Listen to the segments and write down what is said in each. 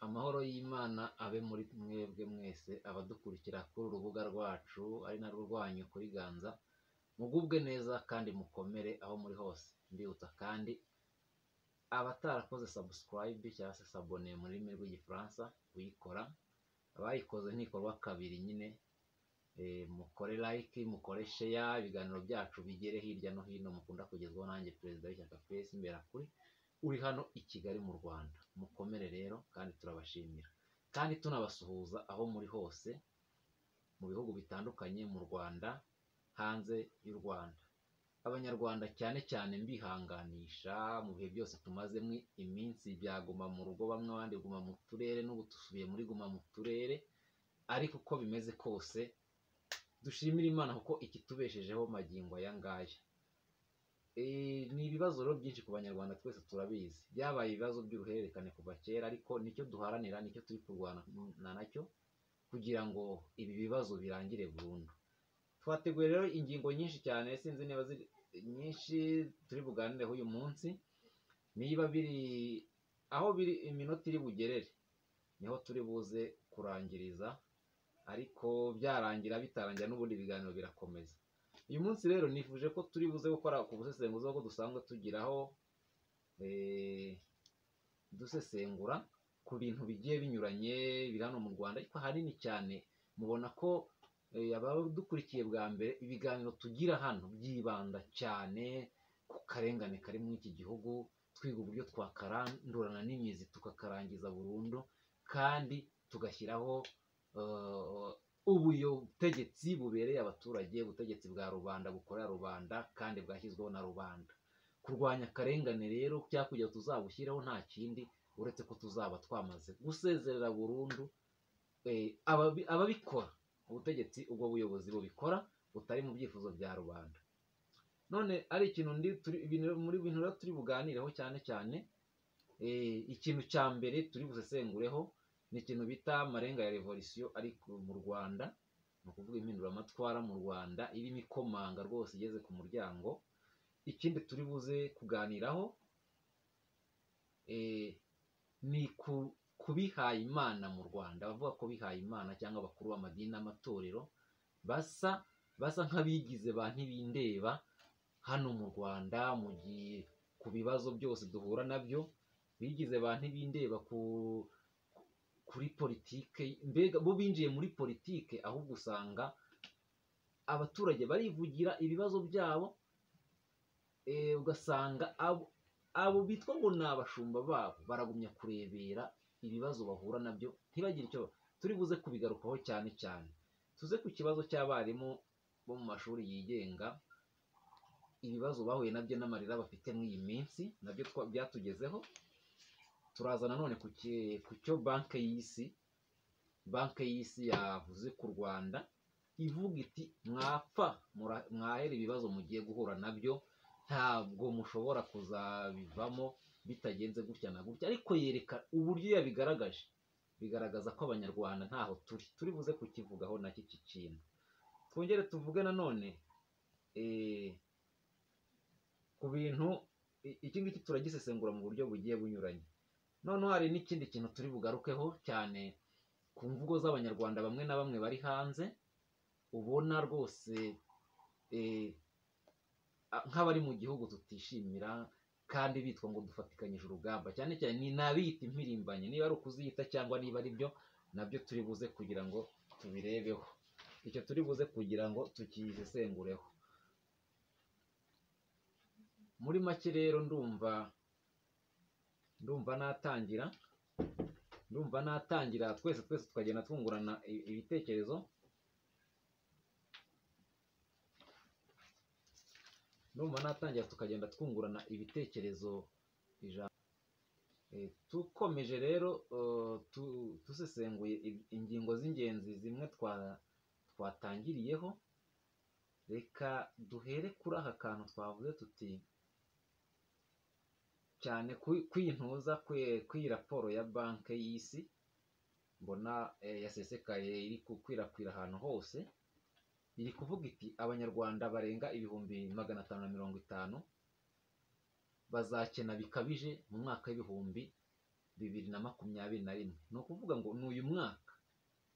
Amahoro y'Imana abe muri mwebwe mwese abadukurikira kuri urubuga rwacu ari narwo rwanyu kuri Ganza, mugubwe neza kandi mukomere aho muri hose. Mbibutsa kandi abatarakoze subscribe cyangwa se s'abonner mu rurimi rw'igifaransa kuyikora, abayikoze ntikorwa kabiri nyine, mukore like, mukore share, ibiganiro byacu bigere hirya no hino mukunda kugezwaho nanjye perezida w'ishyaka PS Imberakuri uri hano i Kigali mu Rwanda. Mukomere rero kandi turabashimira kandi tunabasuhuza aho muri hose mu bihugu bitandukanye, mu Rwanda, hanze y'u Rwanda. Abanyarwanda cyane cyane mbihanganisha mu bihe byose tumazemo iminsi byaguma mu rugo, bamwe abandi guma mu turere, n'ubu tusubiye muri guma mu turere. Ariko uko bimeze kose dushimira Imana kuko ikitubeshejeho magingo aya ngaya. Ni ibibazo rero byinshi ku banyarwanda, twese turabizi byabaye ibibazo by'uruhererekane kuva kera, ariko nicyo duharanira, nicyo turi kurwana nacyo kugira ngo ibi bibazo birangire burundu. Twateguye rero ingingo nyinshi cyane, sinzi niba ziri nyinshi turi buganireho uyu munsi. Niba biri aho biri iminota iri bugerere niho turi buze kurangiriza, ariko byarangira bitarangira n'ubundi ibiganiro birakomeza. Uyu munsi rero nifuje ko turi buze gukora ku busesenguzi ko dusanzwe tugiraho dusesengura ku bintu bigiye binyuranye biri hano mu Rwanda, ariko ahanini cyane mubona ko abadukurikiye bwa mbere ibiganiro tugira hano byibanda cyane ku karengane kari muri iki gihugu, twiga uburyo twakarandurana n'imizi tukakarangiza burundu, kandi tugashyiraho ubutegetsi bubereye abaturage, ubutegetsi bwa rubanda bukorera rubanda kandi bwashyizweho na rubanda. Kurwanya akarengane rero cyangwa kugira tuzabushyiraho nta kindi uretse ko tuzaba twamaze gusezerera burundu ababikora, ubutegetsi ubwo buyobozi bubikora butari mu byifuzo bya rubanda. None ari ikintu muri bintu rero turi buganireho cyane cyane, ikintu cya mbere turi busesengureho ni ikintu bita amarenga ya revolisiyo ari mu Rwanda, ni ukuvuga impinduramatwara mu Rwanda irimo ikomanga rwose igeze ku muryango. Ikindi turi buze kuganiraho ni ku bihaye Imana mu Rwanda. Bavuga ko bihaye Imana cyangwa abakuru b'amadini n'amatorero basa nk'abigize ba ntibindeba hano mu Rwanda, mu gihe ku bibazo byose duhura nabyo bigize ba ntibindeba kuri politike. Mbega bo binjiye muri politike, ahubwo usanga abaturage barivugira ibibazo byabo, ugasanga abo bitwa ngo ni abashumba babo baragumya kurebera ibibazo bahura nabyo ntibagire icyo. Turi buze kubigarukaho cyane cyane, tuze ku kibazo cy'abarimu bo mu mashuri yigenga, ibibazo bahuye nabyo n'amarira bafite muri iyi minsi nabyo byatugezeho. Turaza nanone ku cyo banki y'isi yavuze ku Rwanda, ivuga iti mwahera ibibazo mugiye guhura nabyo, ntabwo mushobora kuzabivamo bitagenze gutya na gutya. Ariko yereka uburyo yabigaragaje, bigaragaza ko abanyarwanda ntaho turi buze kukivugaho nacyo iki kintu. Twongere tuvuge nanone ku bintu iki ngiki turagisesengura mu buryo bugiye bunyuranye. Noneho hari n'ikindi kintu turi bugarukeho cyane ku mvugo z'abanyarwanda bamwe na bamwe bari hanze, ubona rwose nk'abari mu gihugu tutishimira kandi bitwa ngo dufatikanyije urugamba. Cyane cyane ni nabiyita impirimbanyi, niba ari ukuziyita cyangwa niba ari byo, nabyo turi buze kugira ngo tubirebeho. Icyo turi buze kugira ngo tukisesengureho. Muri make rero ndumva natangira twese tukagenda twungurana ibitekerezo. Tukagenda twungurana ibitekerezo tukomeje rero tusesenguye ingingo z'ingenzi zimwe twatangiriyeho. Reka duhere kuri aka kantu twavuze tuti cyane kwintuza kw'iyi raporo ya banki y'isi mbona yasesekaye iri gukwirakwira ahantu hose. Iri kuvuga iti abanyarwanda barenga 550,000 bazakena bikabije mu mwaka w'ibihumbi 2021. Ni ukuvuga ngo n'uyu mwaka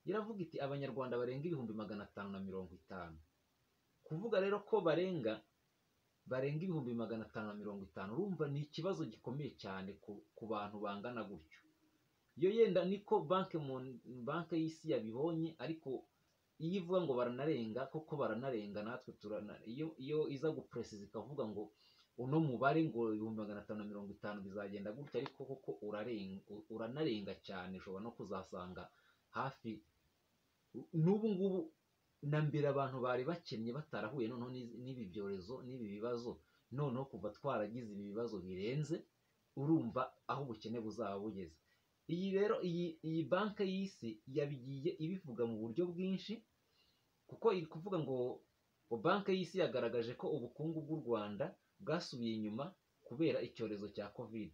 iravuga iti abanyarwanda barenga 550. Kuvuga rero ko barenga 550, urumva ni ikibazo gikomeye cyane ku bantu bangana gutyo. Iyo yenda niko banki y'isi yabibonye, ariko iyo ivuga ngo baranarenga koko baranarenga, natwe iyo iza gupresiza ikavuga ngo uno mubare ngo 550 bizagenda gutya, ariko koko uranarenga cyane. Ushobora no kuzasanga hafi n'ubu ngubu na mbere abantu bari bakennye batarahuye noneho n'ibi byorezo n'ibi bibazo, noneho kuva twaragize ibi bibazo birenze, urumva aho ubukene buzaba bugeze. Iyi rero iyi banki y'isi yabigiye ibivuga mu buryo bwinshi, kuko iri kuvuga ngo banki y'isi yagaragaje ko ubukungu bw'u Rwanda bwasubiye inyuma kubera icyorezo cya covid,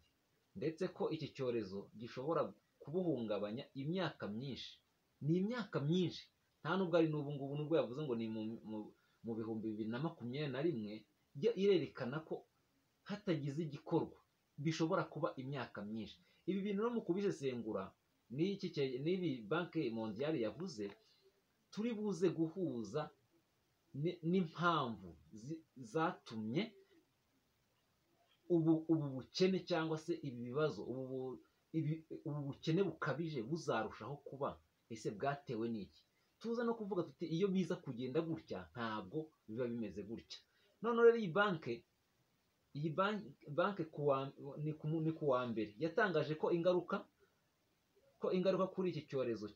ndetse ko iki cyorezo gishobora kubuhungabanya imyaka myinshi. Ni imyaka myinshi, nta nubwo ari n'ubu ngubu, nubwo yavuze ngo ni mu 2021, irerekana ko hatagize igikorwa bishobora kuba imyaka myinshi. Ibi bintu no mu kubisesengura n'ibi banki mondiale yavuze, turi buze guhuza n'impamvu zatumye ubu bukene cyangwa se ibi bibazo, ubu bukene bukabije buzarushaho kuba, ese bwatewe n'iki? Tuza no kuvuga tuti iyo biza kugenda gutya ntabwo biba bimeze gutya. None rero iyi banki ni ku wa mbere yatangaje ko ingaruka kuri iki cyorezo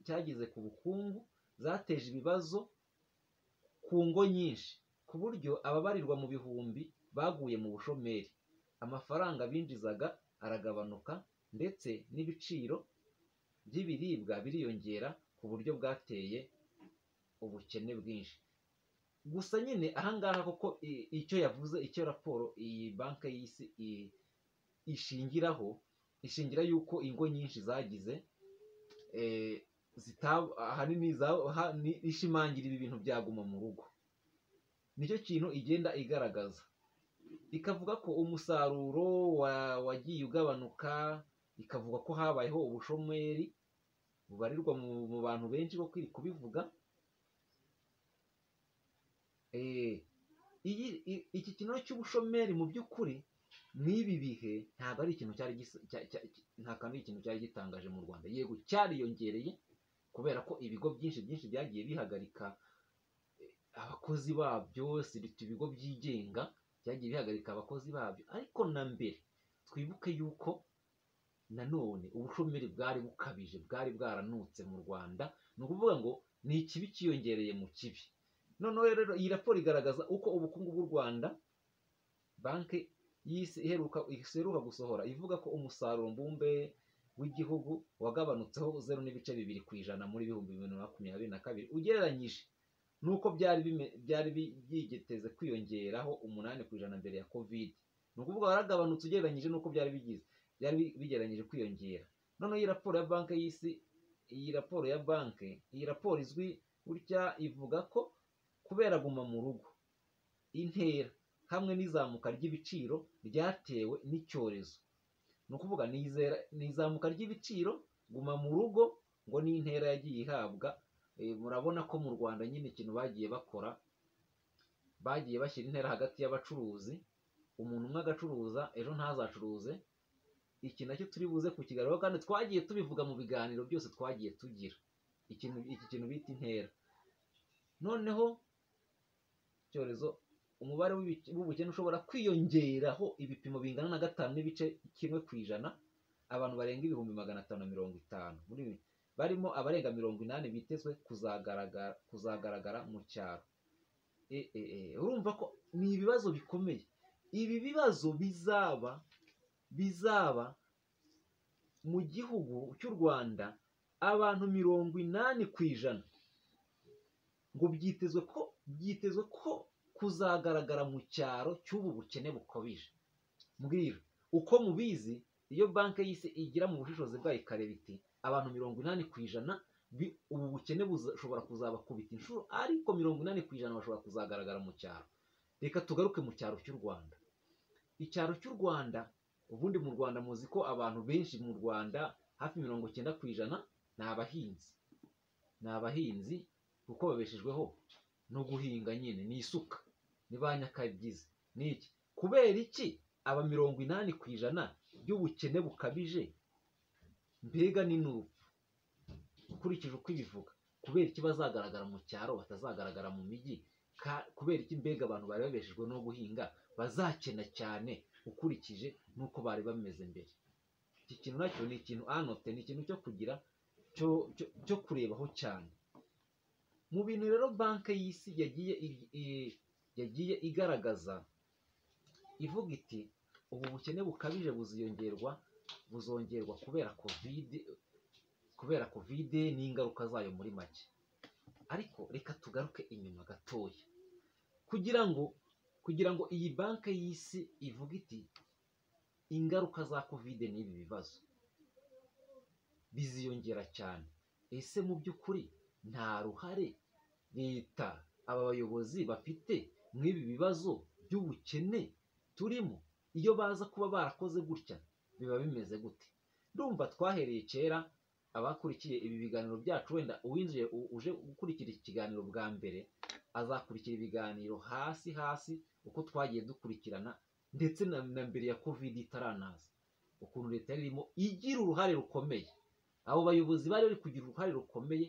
cyagize ku bukungu zateje ibibazo ku ngo nyinshi, ku buryo ababarirwa mu bihumbi baguye mu bushomeri, amafaranga binjizaga aragabanuka, ndetse n'ibiciro by'ibiribwa biriyongera ku buryo bwateye ubukene bwinshi. Gusa nyine ahangaha koko icyo yavuze, icyo raporo iyi banki y'isi ishingira yuko ingo nyinshi zagize ahanini ishimangira ibi bintu byaguma mu rugo. Nicyo kintu igenda igaragaza, ikavuga ko umusaruro wagiye ugabanuka, ikavuga ko habayeho ubushomeri bubarirwa mu bantu benshi bo kwiri kubivuga. Iki kintu cy'ubushomeri mu by'ukuri n'ibi bihe ntabwo ari ikintu cyari gitangaje mu Rwanda. Yego cyariyongereye kubera ko ibigo byinshi byagiye bihagarika abakozi babyo, ibigo byigenga byagiye bihagarika abakozi babyo, ariko na mbere twibuke yuko nanone ubushomeri bwari bukabije, bwari bwaranutse mu Rwanda. Ni ukuvuga ngo ni ikibi cyiyongereye mu kibi. Noneho rero iyi raporo igaragaza uko ubukungu bw'u Rwanda, banki y'isi iheruka gusohora, ivuga ko umusaruro mbumbe w'igihugu wagabanutseho 0.2% muri 2022 ugereranyije nuko byari byigeze kwiyongeraho 8% mbere ya covid. Ni ukuvuga waragabanutse ugereranyije nuko byari bigereranyije kwiyongera. Noneho iyi raporo ya banki y'isi, iyi raporo izwi gutya, ivuga ko kubera guma mu rugo, intera hamwe n'izamuka ry'ibiciro ryatewe n'icyorezo. Ni ukuvuga ni izamuka ry'ibiciro, guma mu rugo, ngo n'intera yagiye ihabwa. Murabona ko mu Rwanda nyine ikintu bagiye bakora, bagiye bashyira intera hagati y'abacuruzi. Umuntu umwe agacuruza, ejo ntazacuruze. Iki nacyo turi buze kukigarukaho, kandi twagiye tubivuga mu biganiro byose twagiye tugira, iki kintu bita intera. Noneho icyorezo, umubare w'ubukene ushobora kwiyongeraho ibipimo bingana na 5.1%, abantu barenga 550, barimo abarenga 80 bitezwe kuzagaragara mu cyaro. Urumva ko ni ibibazo bikomeye. Ibi bibazo bizaba mu gihugu cy'u Rwanda abantu 80%, ngo byitezwe ko kuzagaragara mu cyaro cy'ubu bukene bukabije. Mbwira uko mubizi, iyo banki y'isi igira mu bushishozi bwayo ikareba iti abantu 80% ubu bukene bushobora kuzabakubita inshuro, ariko 80% bashobora kuzagaragara mu cyaro. Reka tugaruke mu cyaro cy'u Rwanda. Icyaro cy'u Rwanda ubundi mu Rwanda muzi ko abantu benshi mu Rwanda hafi 90% ni abahinzi, kuko babeshejweho no guhinga nyine ni isuka, ni ba nyakabyizi. Niki kubera iki aba 80% by'ubukene bukabije mbega ni n'urupfu ukurikije uko ibivuga? Kubera iki bazagaragara mu cyaro batazagaragara mu mijyi? Kubera iki mbega abantu bari babeshejwe no guhinga bazakena cyane ukurikije nuko bari bameze mbere? Iki kintu nacyo ni ikintu anote, ni ikintu cyo kugira cyo kurebaho cyane. Mu bintu rero banki y'isi yagiye igaragaza ivuga iti ubu bukene bukabije buzongerwa kubera covid n'ingaruka zayo muri make. Ariko reka tugaruke inyuma gatoya kugira ngo iyi banki y'isi ivuga iti ingaruka za covid n'ibi bibazo biziyongera cyane. Ese mu by'ukuri nta ruhare leta, aba bayobozi bafite mw'ibi bibazo by'ubukene turimo? Iyo baza kuba barakoze gutya biba bimeze gute? Ndumva twahereye kera, abakurikiye ibi biganiro byacu, wenda uwinjiye uje gukurikira iki kiganiro bwa mbere azakurikira ibiganiro hasi uko twagiye dukurikirana, ndetse na mbere ya covid itaranaza, ukuntu leta yari irimo igira uruhare rukomeye. Abo bayobozi bari bari kugira uruhare rukomeye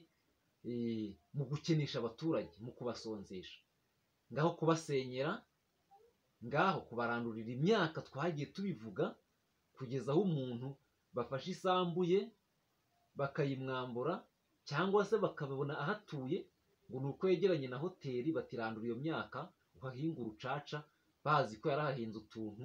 mu gukenesha abaturage, mu kubasonzesha, ngaho kubasenyera, ngaho kubarandurira imyaka. Twagiye tubivuga kugeza aho umuntu bafashe isambu ye bakayimwambura, cyangwa se bakabona ahatuye ngo ni uko yegeranye na hoteli, batirandura iyo myaka uhahinga urucaca, bazi ko yarahahinze utuntu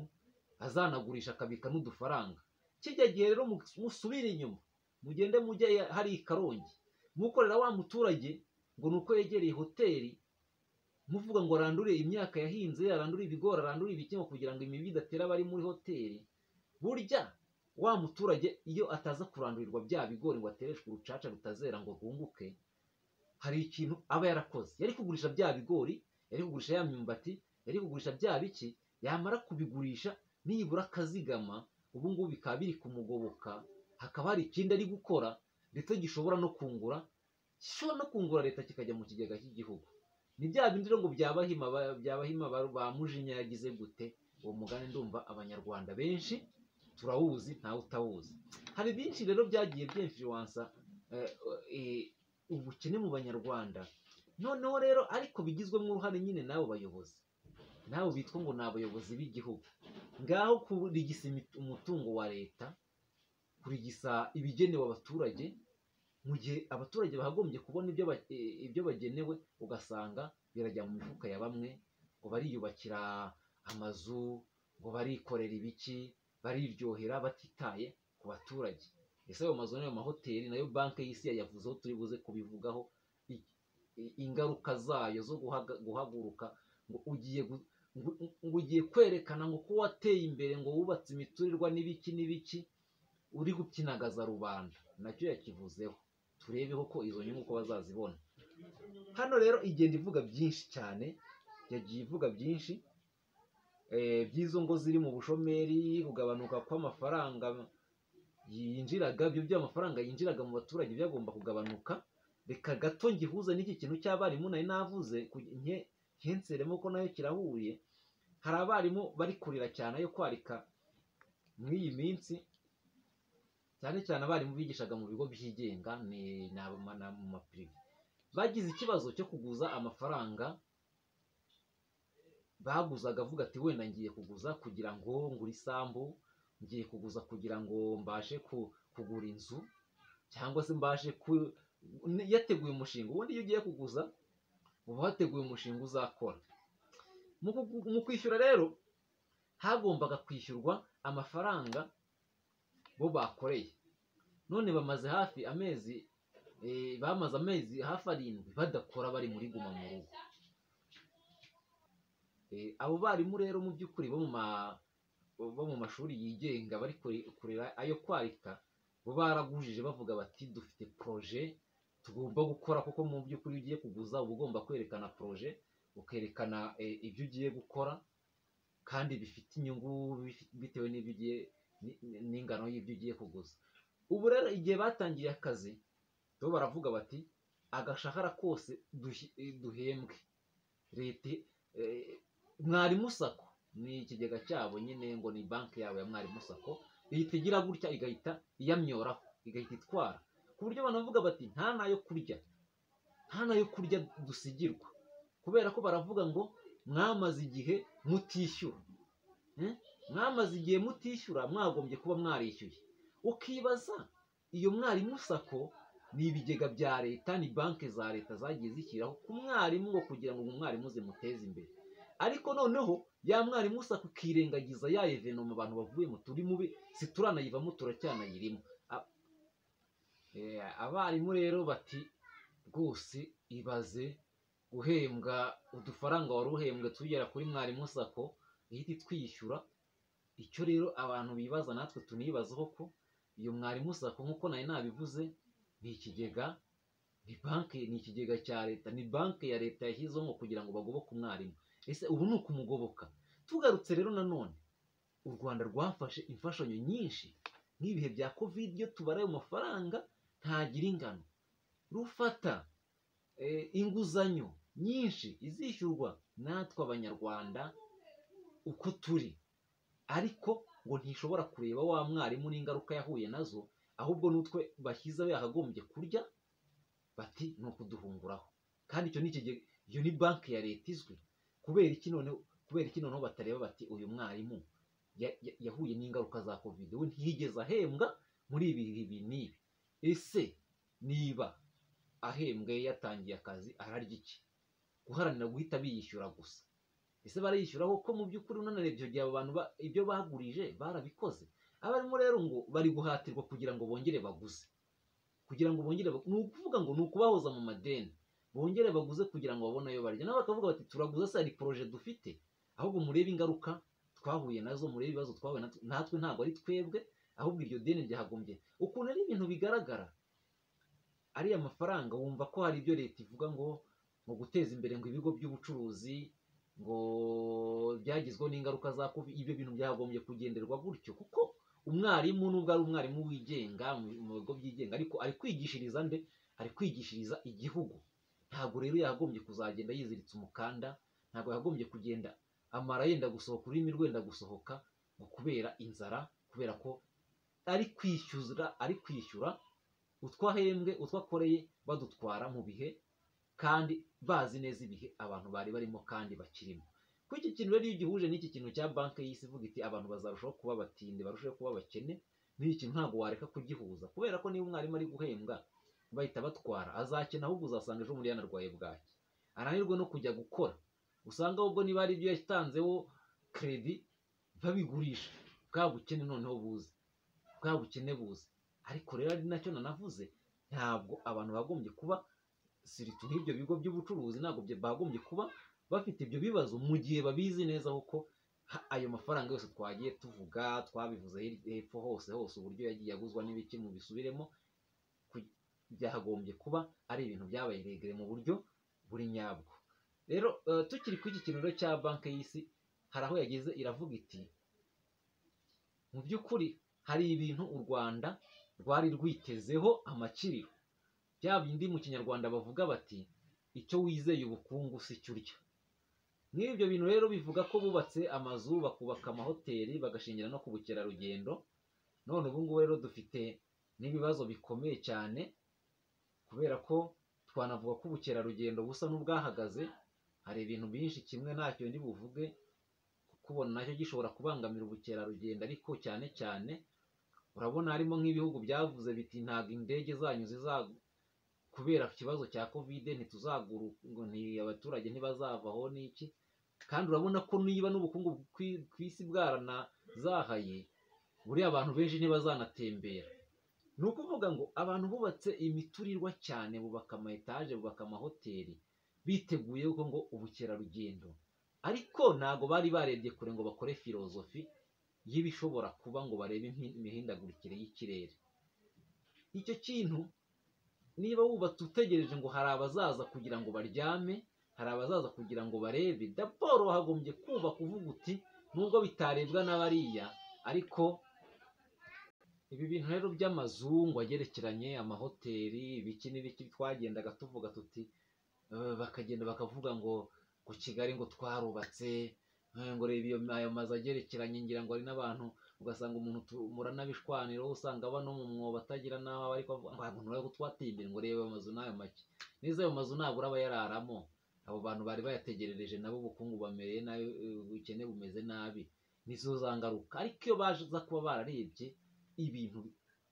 azanagurisha akabika n'udufaranga. Kijya gihe rero musubire inyuma, mugende mujya hari i Karongi, mukorera wa muturage ngo ni uko yegereye hoteli, muvuga ngo arandure imyaka yahinze, arandure ibigori, arandure ibikimo kugira ngo imibu idatera abari muri hoteli. Burya wa muturage iyo ataza kurandurirwa bya bigori ngo atereshwe urucaca rutazera ngo rwunguke, hari ikintu aba yarakoze. Yari kugurisha bya bigori, yari kugurisha ya myumbati, yari kugurisha bya biki, yamara kubigurisha nibura akazigama, ubu ngubu bikaba biri kumugoboka, hakaba hari ikindi ari gukora ndetse gishobora no kungura leta kikajya mu kigega cy'igihugu. Ni bya bindi rero ngo byabahima ba Mujinya yagize gute. Uwo mugani ndumva abanyarwanda benshi turawuzi, ntawe utawuzi. Hari byinshi rero byagiye byinfluensa ubukene mu banyarwanda. Noneho rero ariko bigizwemo uruhare nyine n'abo bayobozi, nabo bitwa ngo ni abayobozi b'igihugu, ngaho kurigisa umutungo wa leta, kurigisa ibigenewe abaturage, mu gihe abaturage bahagombye kubona ibyo bagenewe, ugasanga birajya mu mifuka ya bamwe, ngo bariyubakira amazu, ngo barikorera ibiki, bariryohera batitaye ku baturage. Ese ayo mazu n'ayo mahoteli nayo banki y'isi yayavuzeho, turi buze kubivugaho ingaruka zayo zo guhaguruka ngo ugiye kwerekana ngo ko wateye imbere, ngo wubatse imiturirwa n'ibiki uri gukinagaza rubanda. Nacyo yakivuzeho, turebeho ko izo nyungu ko bazazibona. Hano rero igenda ivuga byinshi cyane, yagiye ivuga byinshi by'izo ngo ziri mu bushomeri, kugabanuka kw'amafaranga yinjiraga, ibyo by'amafaranga yinjiraga mu baturage byagomba kugabanuka. Reka gato ngihuza n'iki kintu cy'abarimu nari navuze, nkenseremo ko nayo kirahuye. Hari abarimu bari kurira cyane yo kwarika muri iyi minsi, cyane cyane abarimu bigishaga mu bigo byigenga mu mapirive, bagize ikibazo cyo kuguza amafaranga. Baguzaga avuga ati wenda ngiye kuguza kugira ngo ngure isambu, ngiye kuguza kugira ngo mbashe kugura inzu, cyangwa se mbashe yateguye umushinga. Ubundi iyo ugiye kuguza uba wateguye umushinga uzakora. Mu kwishyura rero hagombaga kwishyurwa amafaranga bo bakoreye. None bamaze amezi hafi 7 badakora, bari muri guma mu rugo. Abo barimu rero mu by'ukuri bo mu mashuri yigenga bari kurera ayo kwarika, bo baragujije bavuga bati dufite proje tugomba gukora, kuko mu by'ukuri ugiye kuguza uba ugomba kwerekana proje, ukerekana ibyo ugiye gukora kandi bifite inyungu bitewe n'ibyo n'ingano y'ibyo ugiye kuguza. Ubu rero igihe batangiye akazi bo baravuga bati agashahara kose duhembwe leta, mwarimu sako ni ikigega cyabo nyine, ngo ni banki yabo ya mwarimu sako, ihita igira gutya igahita iyamyoraho, igahita itwara, ku buryo banavuga bati nta nayo kurya dusigirwa, kubera ko baravuga ngo mwamaze igihe mutishyura, mwamaze igihe mutishyura, mwagombye kuba mwarishyuye. Ukibaza iyo mwarimu sako ni ibigega bya leta, ni banki za leta zagiye zishyiraho ku mwarimu ngo kugira ngo umwarimu zimuteze imbere, ariko noneho ya mwarimu sako ukirengagiza ya evenoma abantu bavuyemo turi mubi, situranayivamo turacyanayirimo. Abarimu rero bati rwose ibaze guhembwa udufaranga wari uhembwe tugera kuri mwarimu sako ihita itwishyura. Icyo rero abantu bibaza natwe tunibazaho ko iyo mwarimu sako nk'uko nari nabivuze ni ikigega, ni banki, ni ikigega cya leta, ni banki ya leta yashyizeho ngo kugira ngo bagoboke umwarimu. Ese ubu ni ukumugoboka? Tugarutse rero nanone, u Rwanda rwafashe imfashanyo nyinshi nk'ibihe bya covid, iyo tubara ayo mafaranga ntagira ingano, rufata inguzanyo nyinshi izishyurwa natwe abanyarwanda uko turi, ariko ngo ntishobora kureba wa mwarimu n'ingaruka yahuye nazo, ahubwo n'utwe bashyizeho yakagombye kurya, bati ni ukuduhunguraho. Kandi icyo ni ikigega, iyo ni banki ya leta izwi. Kubera iki noneho batareba bati uyu mwarimu yahuye n'ingaruka za covid, we ntiyigeze ahembwa muri ibi n'ibi. Ese niba ahembwe yatangiye akazi ararya iki? Guharanira guhita biyishyura gusa. Ese barayishyuraho ko mu by'ukuri unarebye igihe abantu ibyo bagurije barabikoze? Abarimo rero ngo bari guhatirwa kugira ngo bongere baguze, kugira ngo bongere, ni ukuvuga ngo ni ukubahoza mu madeni, bongere baguze kugira ngo babone ayo barya. Nabo bakavuga bati turaguze, se hari poroje dufite, ahubwo murebe ingaruka twahuye nazo, murebe ibibazo twahuye natwe, ntabwo ari twebwe, ahubwo iryo deni ryagombye. Ukuntu ari ibintu bigaragara, ariya mafaranga wumva ko hari ibyo leta ivuga ngo guteza imbere ngo ibigo by'ubucuruzi ngo byagizweho n'ingaruka za covid. Ibyo bintu byagombye kugenderwa gutyo, kuko umwarimu nubwo ari umwarimu wigenga mu bigo byigenga, ariko ari kwigishiriza nde? Ari kwigishiriza igihugu. Ntabwo rero yagombye kuzagenda yiziritse umukanda, ntabwo yagombye kugenda amara yenda gusohoka, ururimi rwenda gusohoka, ngo kubera inzara, kubera ko ari kwishyura utwo ahembwe, utwo akoreye, badutwara mu bihe kandi bazi neza ibihe abantu bari barimo kandi bakirimo. Kuri iki kintu rero iyo ugihuje n'iki kintu cya banki y'isi ivuga iti abantu bazarushaho kuba batinde, barushaho kuba bakene, n'iki kintu ntabwo wareka kugihuza, kubera ko niba umwarimu ari guhembwa bahita batwara, azakena, ahubwo uzasanga ejo bundi yanarwaye bwaki, ananirwe no kujya gukora. Usanga ahubwo niba ari ibyo yatanzeho kredi babigurisha, bwa bukene noneho buze, bwa bukene buze. Ariko rero ari nacyo nanavuze, ntabwo abantu bagombye kuba siritu nk'ibyo bigo by'ubucuruzi, ntabwo bagombye kuba bafite ibyo bibazo mu gihe babizi neza kuko ayo mafaranga yose twagiye tuvuga, twabivuze hepfo hose uburyo yagiye aguzwa n'ibiki mu bisubiremo, byagombye kuba ari ibintu byabaye regere mu buryo buri nyabwo. Rero tukiri ku iki kintu cya banki y'isi, hari aho yageze iravuga iti mu by'ukuri hari ibintu u Rwanda rwari rwitezeho amakiriro, bya bindi mu kinyarwanda bavuga bati icyo wizeye ubukungu si cyo urya. N'ibyo bintu rero bivuga ko bubatse amazu, bakubaka amahoteli, bagashingira no ku bukerarugendo. None ubu ngubu rero dufite n'ibibazo bikomeye cyane, kubera ko twanavuga ko ubukerarugendo busa n'ubwahagaze. Hari ibintu byinshi, kimwe ntacyo ndi buvuge kubona nacyo gishobora kubangamira ubukerarugendo, ariko cyane cyane urabona harimo nk'ibihugu byavuze biti ntabwo indege zanyu kubera ikibazo cya covid abaturage ntibazavaho n'iki. Kandi urabona ko niba n'ubukungu ku isi bwaranazahaye, buriya abantu benshi ntibazanatembera. Ni ukuvuga ngo abantu bubatse imiturirwa cyane, bubaka ama etaje, bubaka amahoteli, biteguye ko ngo ubukerarugendo, ariko ntabwo bari barebye kure ngo bakore filozofi y'ibishobora kuba, ngo barebe imihindagurikire y'ikirere. Icyo kintu niba wubatse utegereje ngo hari abazaza kugira ngo baryame, hari abazaza kugira ngo barebe, daboro hagombye kubaka uvuga uti nubwo bitarebwa n'abariya, ariko ibi bintu rero by'amazungu agerekeranye, amahoteli, ibiki n'ibiki twagendaga tuvuga tuti bakagenda bakavuga ngo Kigali ngo twarubatse, ngo reba ayo mazu agerekeranye, ngira ngo ari n'abantu ugasanga umuntu muranabishwanira, usanga aba no mu mwobo atagira n'aho ariko avuga ngo twateye imbere, ngo reba amazu n'ayo make. N'izo ayo mazu nabura abayararamo, abo bantu bari bayategerereje nabo ubukungu bamereye nabi, ubukene bumeze nabi, nizo zangaruka. Ariko iyo baza kuba bararebye ibintu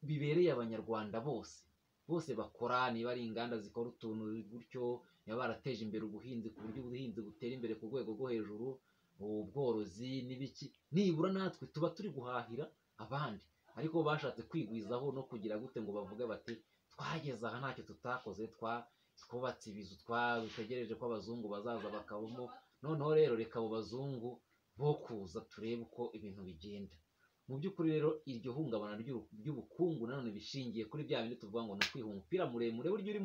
bibereye abanyarwanda bose bakora, niba ari inganda zikora utuntu gutyo, niba barateje imbere ubuhinzi ku buryo ubuhinzi butera imbere ku rwego rwo hejuru, ubworozi n'ibiki, nibura natwe tuba turi guhahira abandi. Ariko bashatse kwigwizaho no kugira gute ngo bavuge bati twageze aha ntacyo tutakoze, twubatse ibizu, dutegereje ko abazungu bazaza bakabamo, noneho rero reka abo bazungu bo kuza turebe uko ibintu bigenda. Mu by'ukuri rero iryo hungabana ry'ubukungu nanone bishingiye kuri bya bindi tuvuga ngo ni ukwiha umupira muremure. Burya uri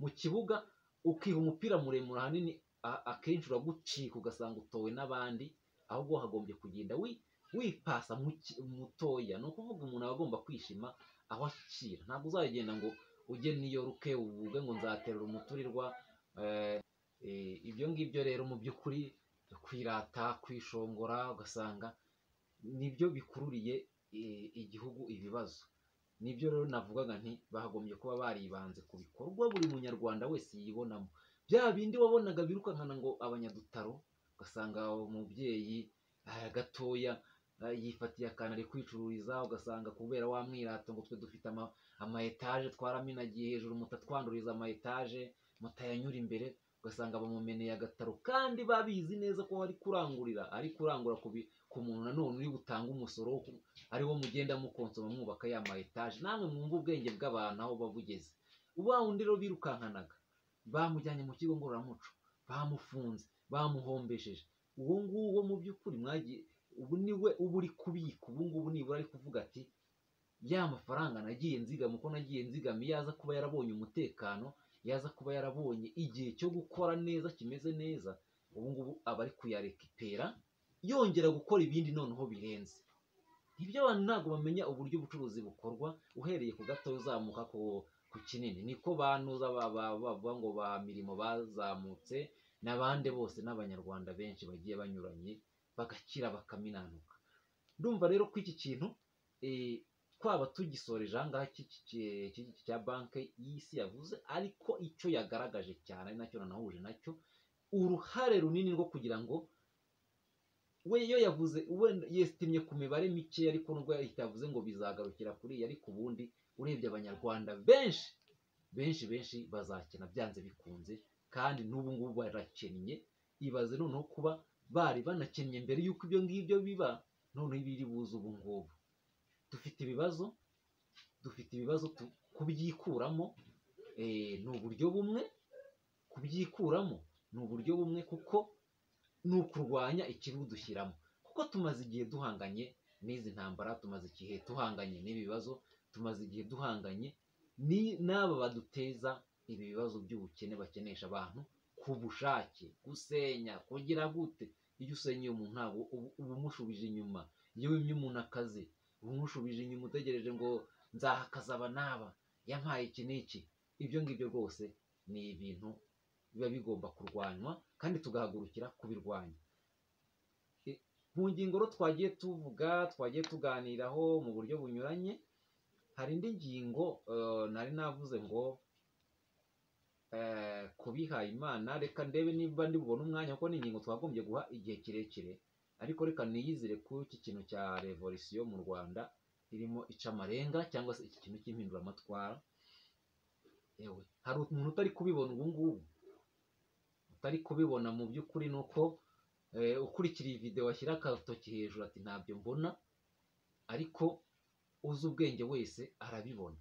mu kibuga ukiha umupira muremure, ahanini akenshi uragucika ugasanga utowe n'abandi, ahubwo hagombye kugenda wipasa mutoya. Ni ukuvuga umuntu aba agomba kwishima aho akira, ntabwo uzagenda ngo ujye niyo ruke uvuge ngo nzaterura umuturirwa. Ibyo ngibyo rero mu by'ukuri kwirata, kwishongora, ugasanga nibyo bikururiye igihugu ibibazo. Nibyo rero navugaga nti bagombye kuba baribanze ku bikorwa buri munyarwanda wese yibonamo. Bya bindi wabonaga birukankana ngo abanyadutaro, ugasanga umubyeyi gatoya yifatiye akantu ari kwicururiza, ugasanga kubera wa mwirato ngo twe dufite ama etaje twaraminagiye hejuru, mutatwanduriza ama etaje, mutayanyura imbere, ugasanga bamumeneye agataro kandi babizi neza ko ari kurangura ku muntu nanone uri butanga umusoro ariwo mugenda mukonsoma mwubaka ya ma etaje. Namwe mwumva ubwenge bw'abantu aho babugeze. Uba wundi rero birukankanaga bamujyanye mu kigo ngororamuco, bamufunze, bamuhombesheje, uwo nguwo mu by'ukuri mwagiye ubu niwe uba uri kubika. Ubu ngubu nibura ari kuvuga ati ya mafaranga nagiye nzigama, uko nagiye nzigama, iyo aza kuba yarabonye umutekano, yaza kuba yarabonye igihe cyo gukora neza kimeze neza, ubu ngubu aba ari kuyarekipera yongera gukora ibindi noneho birenze. Ibyo abantu ntabwo bamenya uburyo ubucuruzi bukorwa, uhereye ku gato uzamuka ku kinini. Niko banuza bavuga ngo ba mirimo bazamutse, n'abandi bose n'abanyarwanda benshi bagiye banyuranye bagakira bakaminanuka. Ndumva rero ko iki kintu twaba tugisoreje aha ngaha cya banki y'isi yavuze, ariko icyo yagaragaje cyane ari nacyo nanahuje nacyo uruhare runini rwo kugira ngo we iyo yavuze yesitimye ku mibare mike, ariko nubwo yavuze ngo bizagarukira kuri, ariko ubundi urebye abanyarwanda benshi bazakena byanze bikunze, kandi n'ubu ngubu barakennye. Ibaze noneho kuba bari banakennye mbere y'uko ibyo ngibyo biba, noneho ibiri buze ubu ngubu. Dufite ibibazo kubyikuramo ni uburyo bumwe, kuko ni ukurwanya ikibudushyiramo, kuko tumaze igihe duhanganye n'izi ntambara, tumaze igihe duhanganye n'ibi bibazo, tumaze igihe duhanganye n'aba baduteza ibi bibazo by'ubukene, bakenesha abantu ku bushake, gusenya, kugira gute. Iyo usenyeye umuntu ntabwo uba umushubije inyuma. Iyo wimye umuntu akazi uba umushubije inyuma, utegereje ngo nzahakaza aba n'aba, yampaye iki n'iki. Ibyo ngibyo rwose ni ibintu biba bigomba kurwanywa kandi tugahagurukira kubirwanya. Mu ngingo rero twagiye tuganiraho mu buryo bunyuranye, hari indi ngingo nari navuze ngo kubihaye Imana. Reka ndebe niba ndi bubone umwanya, kuko ni ingingo twagombye guha igihe kirekire, ariko reka niyizire ku iki kintu cya revolisiyo mu Rwanda irimo ica amarenga, cyangwa se iki kintu cy'impinduramatwara. Yewe hari umuntu utari kubibona ubu ngubu, utari kubibona mu by'ukuri. ni uko ukurikira iyi video washyira agatoki hejuru ati ntabyo mbona, ariko uzi ubwenge wese arabibona.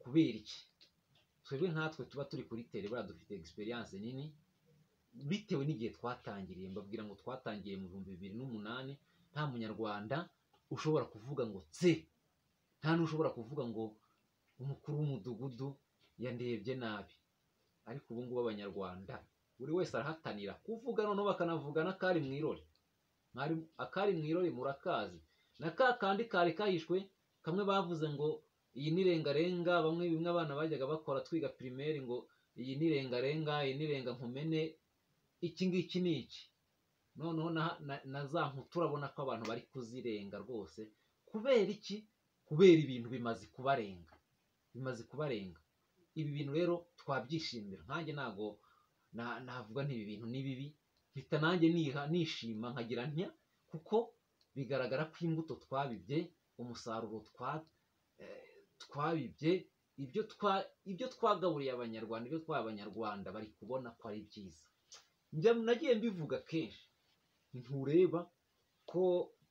Kubera iki? Twebwe nkatwe tuba turi kuri tele buriya dufite experience nini, bitewe n'igihe twatangiriye. Mbabwira ngo twatangiye mu 2008, nta munyarwanda ushobora kuvuga ngo nta n'ushobora kuvuga ngo umukuru w'umudugudu yandebye nabi. Ariko ubu ngubu abanyarwanda buri wese arahatanira kuvuga, noneho bakanavuga n'akari mwirore. Akari mwirore murakazi, na ka kandi kari kahishwe kamwe bavuze ngo iyi ni rengarenga, bimwe abana bajyaga bakora twiga primaire ngo iyi ni rengarenga, iyi ni renga nkumene, iki ngiki ni iki. Noneho na za nku turabona ko abantu bari kuzirenga rwose. Kubera iki? Kubera ibintu bimaze kubarenga. Ibi bintu rero twabyishimira. Nkanjye ntago navuga nti ibi bintu ni bibi, mpita nanjye nishima nkagira ntya, kuko bigaragara ko imbuto twabibye, umusaruro twabibye, ibyo twagaburiye abanyarwanda, ibyo twaha abanyarwanda bari kubona ko ari byiza. Nagiye mbivuga kenshi, ntureba ko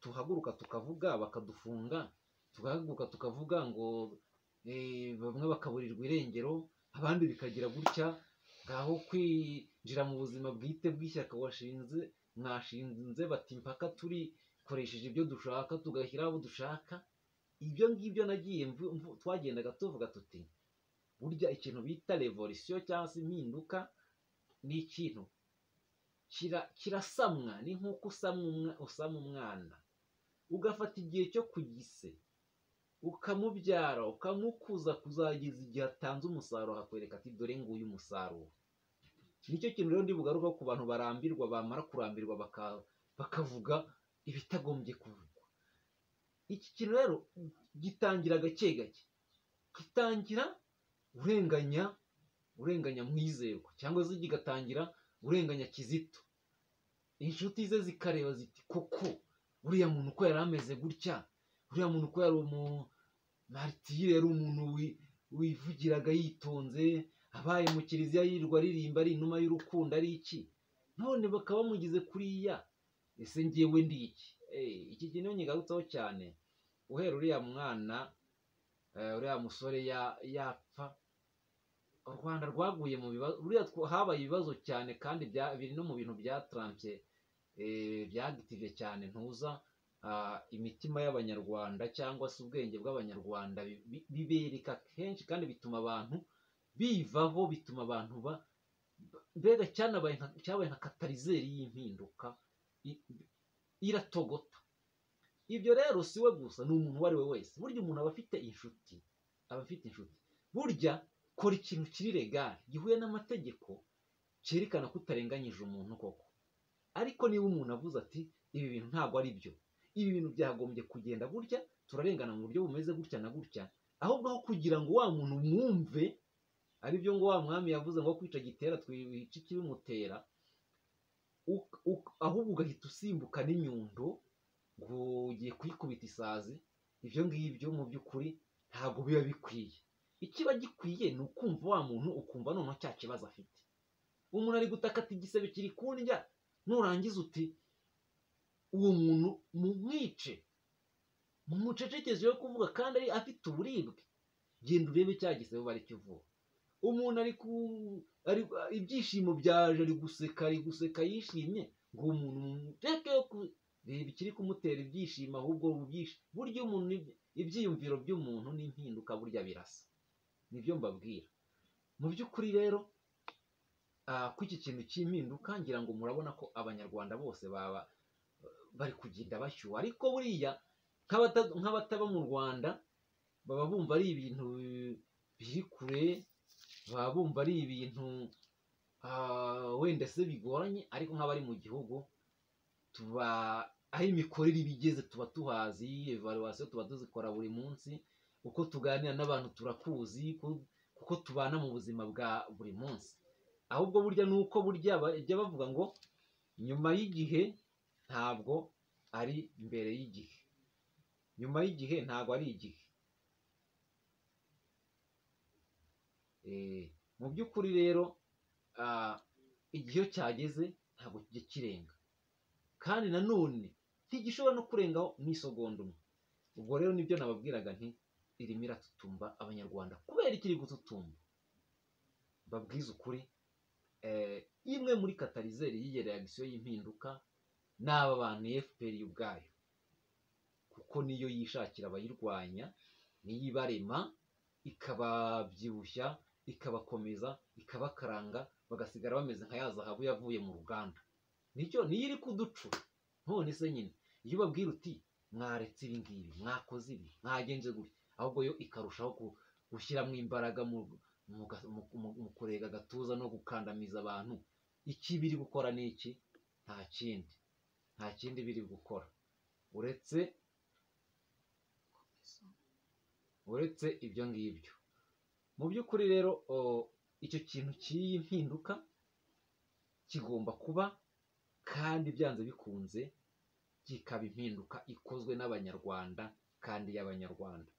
tuhaguruka tukavuga bakadufunga, tugahaguruka tukavuga ngo bamwe bakaburirwa irengero, abandi bikagira gutya, ngaho kwinjira mu buzima bwite bw'ishyaka mwashinze bati mpaka turikoresheje ibyo dushaka, tugashyiraho abo dushaka. Ibyo ngibyo nagiye twagendaga tuvuga tuti burya ikintu bita revolution cyangwa se impinduka ni ikintu kirasamwa, ni nk'uko usama umwana, ugafata igihe cyo kugise, ukamubyara, ukamukuza kuzageza igihe atanze umusaruro, akakwereka ati dore nguyu umusaruro. Nicyo kintu rero ndibugaruka ku bantu barambirwa, bamara kurambirwa bakavuga ibitagombye kuvugwa. Iki kintu rero gitangira gake gake, gitangira urenganya Mwizerwa, cyangwa se kigatangira urenganya Kizito. Inshuti ze zikareba ziti koko uriya muntu uko yari ameze gutya, uriya muntu uko yari martire, yari umuntu wivugiraga yitonze, abaye mu kiliziya yirirwa aririmba ari inuma y'urukundo ari iki, none bakaba bamugize kuriya. Ese ngewe ndi iki? Iki kintu nyigarutseho cyane. Uhera uriya mwana, uriya musore yapfa, u Rwanda rwaguye mu bibazo. Habaye ibibazo cyane, kandi biri no mu bintu byatranse, byagitive cyane ntuza imitima y'abanyarwanda, cyangwa se ubwenge bw'abanyarwanda bibereka kenshi, kandi bituma abantu bivaho, bituma abantu mbega cyabaye nka katalizeri y'impinduka, iratogota. Ibyo rero si we gusa, ni umuntu uwo ari we wese. Burya umuntu aba afite inshuti, burya kora ikintu kiri legale, gihuye n'amategeko, cyerekana ko utarenganyije umuntu koko. Ariko niba umuntu avuze ati ibi bintu ntabwo ari byo, ibi bintu byagombye kugenda gutya, turarengana mu buryo bumeze gutya na gutya, ahubwo aho kugira ngo wa muntu mwumve, ari byo ngo wa mwami yavuze ngo kwica gitera twica ikibimutera, ahubwo ugahita usimbuka n'inyundo ngo ugiye kuyikubita isazi. Ibyo ngibyo mu by'ukuri ntabwo biba bikwiye. Ikiba gikwiye ni ukumva wa muntu, ukumva noneho cya kibazo afite. Umuntu ari gutaka ati igisebe kiri kundya, nurangiza uti uwo muntu mumwice, mumucecekeze yo kuvuga, kandi ari afite uburibwe, genda urebe cya gisebe bari kivura. Umuntu ari ibyishimo byaje, ari guseka yishimye, ngo umuntu muteke yo reba ikiri kumutera ibyishimo, ahubwo burya umuntu, ibyiyumviro by'umuntu n'impinduka burya birasa. Nibyo mbabwira. Mu by'ukuri rero ku iki kintu cy'impinduka, ngira ngo murabona ko abanyarwanda bose bari kugenda bashyuha. Ariko buriya nk'abataba mu Rwanda baba bumva ari ibintu biri kure, baba bumva ari ibintu wenda se bigoranye. Ariko nk'abari mu gihugu, aho imikorere ibigeze tuba tuhazi, evaluation tuba tuzikora buri munsi, uko tuganira n'abantu turakuzi, kuko tubana mu buzima bwa buri munsi. Ahubwo burya nuko burya bajya bavuga ngo nyuma y'igihe ntabwo ari mbere y'igihe, nyuma y'igihe ntabwo ari igihe. Mu by'ukuri rero igihe iyo cyageze ntabwo kijya kirenga, kandi nanone ntigishobora no kurengaho n'isegonda umwe. Ubwo rero nibyo nababwiraga nti irimo iratutumba abanyarwanda. Kubera ikiri gututumba, babwiza ukuri, imwe muri katalizeri y'iyi reaction y'impinduka n'aba bantu FPR ubwayo, kuko niyo yishakira abayirwanya, niyo ibarema, ikababyibushya, ikabakomeza, ikabakaranga, bagasigara bameze nka ya zahabu yavuye mu ruganda. Niyo iri kuducura. None se nyine iyo ubabwira uti mwaretse ibi ngibi, mwakoze ibi, mwagenze gutya, ahubwo yo ikarushaho gushyiramo imbaraga mu kurega agatuza no gukandamiza abantu. Iki biri gukora ni iki? Nta kindi biri gukora uretse ibyo ngibyo. Mu by'ukuri rero icyo kintu cy'iyi mpinduka kigomba kuba, kandi byanze bikunze kikaba impinduka ikozwe n'abanyarwanda kandi y'abanyarwanda.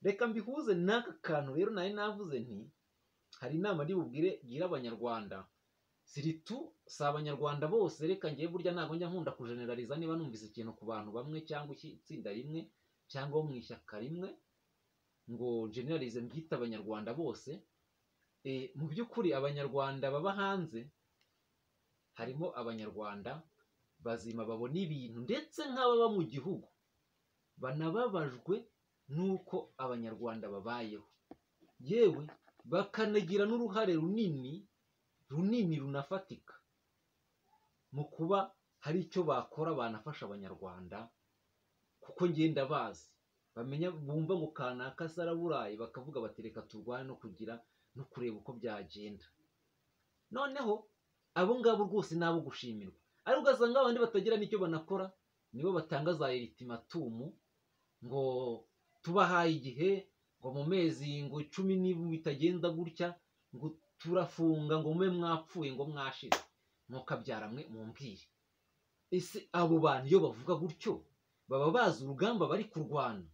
Reka mbihuze n'aka kantu rero nari navuze nti hari inama ndi bubwire abanyarwanda, siritu si abanyarwanda bose. Reka ngiye burya ntabwo njya nkunda kujeneraliza niba numvise ikintu ku bantu bamwe cyangwa itsinda rimwe cyangwa mu ishyaka rimwe ngo generalize mbyite abanyarwanda bose. Mu by'ukuri abanyarwanda baba hanze harimo abanyarwanda bazima babona ibintu, ndetse nk'ababa mu gihugu banababajwe n'uko abanyarwanda babayeho, yewe bakanagira n'uruhare runini runafatika mu kuba hari icyo bakora banafasha abanyarwanda. Kuko ngenda bazi bamenya, bumva ngo kanaka saraburayi, bakavuga bati reka turwane no kureba uko byagenda. Noneho abo ngabo rwose nabo gushimirwa, ariko ugasanga abandi batagira n'icyo banakora nibo batanga za ultimatumu ngo tubahaye igihe, ngo mu mezi ngo 10 niba bitagenda gutya ngo turafunga, ngo mube mwapfuye, ngo mwashize. Mukabyara mwe mumbwire, ese abo bantu iyo bavuga gutyo baba bazi urugamba bari kurwana?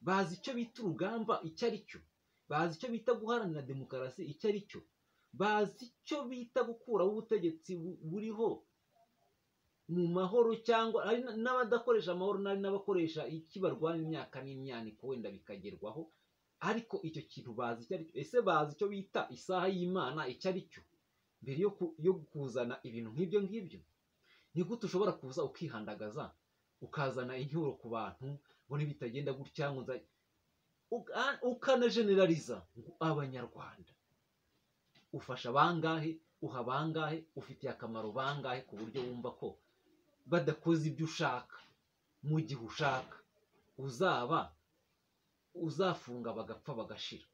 Bazi icyo bita urugamba icyo ari cyo, bazi icyo bita guharanira demokarasi icyo ari cyo, bazi icyo bita gukuraho ubutegetsi buriho mu mahoro, cyangwa ari n'abadakoresha amahoro n'abakoresha ikibarwana imyaka n'imyaniko wenda bikagerwaho. Ariko icyo kintu bazi icyo ari cyo. Ese bazi icyo bita isaha y'Imana icyo ari cyo mbere yo kuzana ibintu nk'ibyo ngibyo? Ni gute ushobora kuza ukihandagaza ukazana incyuro ku bantu ngo nibitagenda gutya ngo ukanajeneraliza ngo abanyarwanda ufasha bangahe, uha bangahe, ufitiye akamaro bangahe, ku buryo wumva ko badakoze ibyo ushaka mu gihe ushaka uzafunga bagapfa bagashira.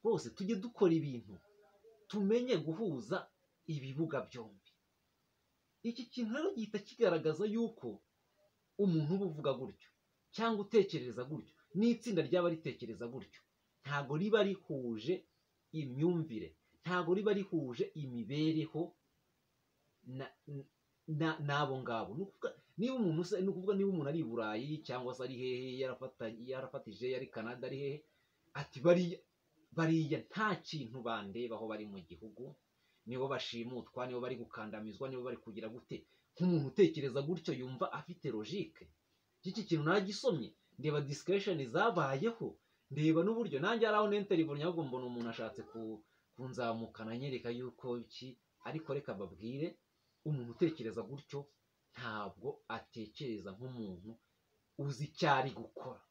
Rwose tujye dukora ibintu, tumenye guhuza ibibuga byombi. Iki kintu rero gihita kigaragaza yuko umuntu uba uvuga gutyo cyangwa utekereza gutyo n'itsinda ryaba ritekereza gutyo, ntago riba rihuje imyumvire, ntago riba rihuje imibereho n'abo ngabo. Niba umuntu ari i Burayi cyangwa se ari hehe, yarafatije yari Canada, ari hehe, ati bariya nta kintu bandebaho, bari mu gihugu, nibo bashimutwa, nibo bari gukandamizwa, nibo bari kugira gute. Nk'umuntu utekereza gutyo yumva afite logique. Iki kintu nagisomye, ndeba discussion zabayeho, ndeba n'uburyo nanjye araho n'interview nyabwo mbona umuntu ashatse kunzamukana nyereka yuko iki. Ariko reka babwire, umuntu utekereza gutyo ntabwo atekereza nk'umuntu uzi icyo ari gukora,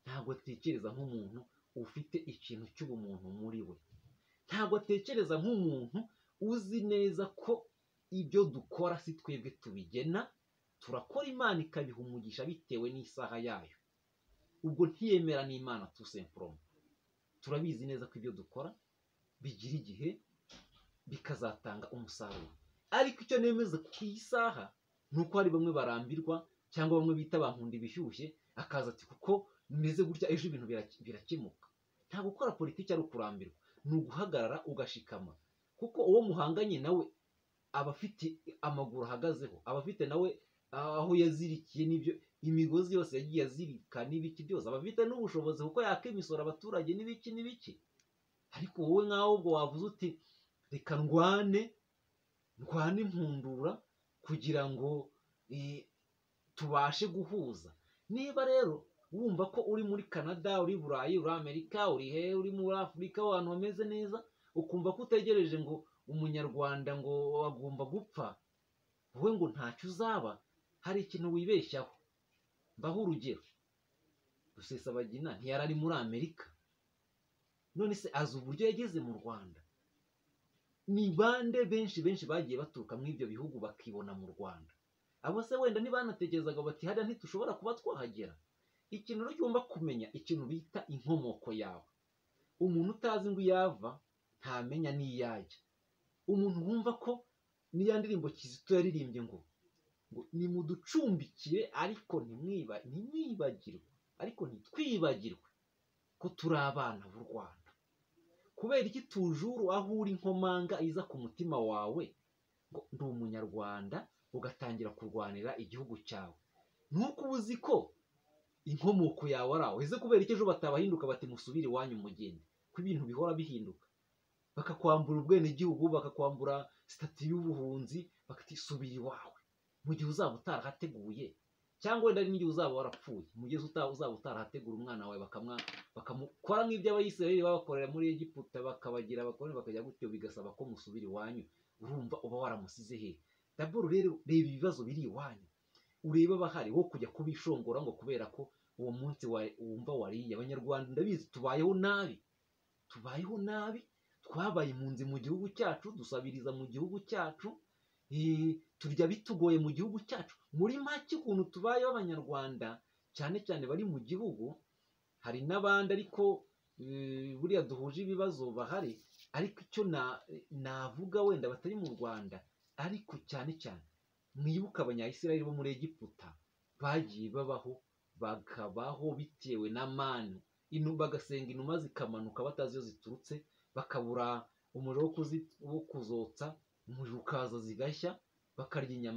ntabwo atekereza nk'umuntu ufite ikintu cy'ubumuntu muri we, ntabwo atekereza nk'umuntu uzi neza ko ibyo dukora si twebwe tubigena, turakora Imana ikabiha umugisha bitewe n'isaha yayo. Ubwo ntiyemera n'Imana tout simplement. Turabizi neza ko ibyo dukora bigira igihe bikazatanga umusaruro, ariko icyo nemeza ku isaha nuko hari bamwe barambirwa, cyangwa bamwe bita bankunda ibishyushye, akaza ati kuko bimeze gutya ejo ibintu birakemuka. Nta gukora politiki ari ukurambirwa, ni uguhagarara ugashikama, kuko uwo muhanganye nawe aba afite amaguru ahagazeho, aba afite nawe aho yazirikiye n'ibyo imigozi yose yagiye azirika n'ibiki byose, aba afite n'ubushobozi kuko yakemisora abaturage n'ibiki. Ariko wowe nkaho ubwo wavuze uti reka ndwane impundura kugira ngo tubashe guhuza. Niba rero wumva ko uri muri Canada, uri Burayi, uri Amerika, uri he, uri muri Afurika, ahantu hameze neza, ukumva ko utegereje ngo umunyarwanda ngo agomba gupfa, wowe ngo ntacyo uzaba, hari ikintu wibeshyaho. Mbaho urugero, Rusesabagina ntiyari ari muri Amerika, none se azi uburyo yageze mu Rwanda? Ni bande benshi bagiye baturuka muri ibyo bihugu bakibona mu Rwanda, abo se wenda ntibanatekerezaga bati hariya ntitushobora kuba twahagera. Ikintu rero ugomba kumenya ikintu bita inkomoko yawe. Umuntu utazi ngo yava ntamenya n'iyajya. Umuntu wumva ko niya ndirimbo Kizito yaririmbye ngo nimuducumbikire ariko ntimwibagirwe, ariko ntitwibagirwe ko turi abana b'u Rwanda. Kubera iki tujuru aho uri nkomanga iza ku mutima wawe ngo ndi umunyarwanda, ugatangira kurwanira igihugu cyawe? Nuko ubuzi ko inkomoko yawe ari aho. Ese kubera iki ejo batabahinduka bati musubire iwanyu mugende? Ko ibintu bihora bihinduka, bakakwambura ubwenegihugu, bakakwambura sitati y'ubuhunzi, bakati subira iwawe mu gihe uzaba utarahateguye, cyangwa wenda n'igihe uzaba warapfuye, mu gihe uzaba utarahategura umwana wawe bakamukora nk'ibyo Abayisiraheli babakorera muri Egiputa, bakabagira abakoroni bakajya gutyo, bigasaba ko musubira iwanyu. Urumva uba waramusize he? Daboro rero reba ibibazo biri iwanyu, ureba abahari wo kujya kubishongora ngo kubera ko uwo munsi wumva wariye. Abanyarwanda ndabizi tubayeho nabi, twabaye impunzi mu gihugu cyacu, dusabiriza mu gihugu cyacu, turya bitugoye mu gihugu cyacu. Muri make ukuntu tubayeho abanyarwanda cyane cyane bari mu gihugu, hari n'abandi ariko buriya duhuje ibibazo bahari, ariko icyo navuga wenda batari mu Rwanda, ariko cyane cyane mwibuka Abanyayisiraheli bo muri Egiputa bagiye bakabaho bitewe na manu, bagasenga inuma zikamanuka batazi iyo ziturutse, bakabura umuriro wo kuzotsa, umuriro ukaza zigashya, bakarya inyama.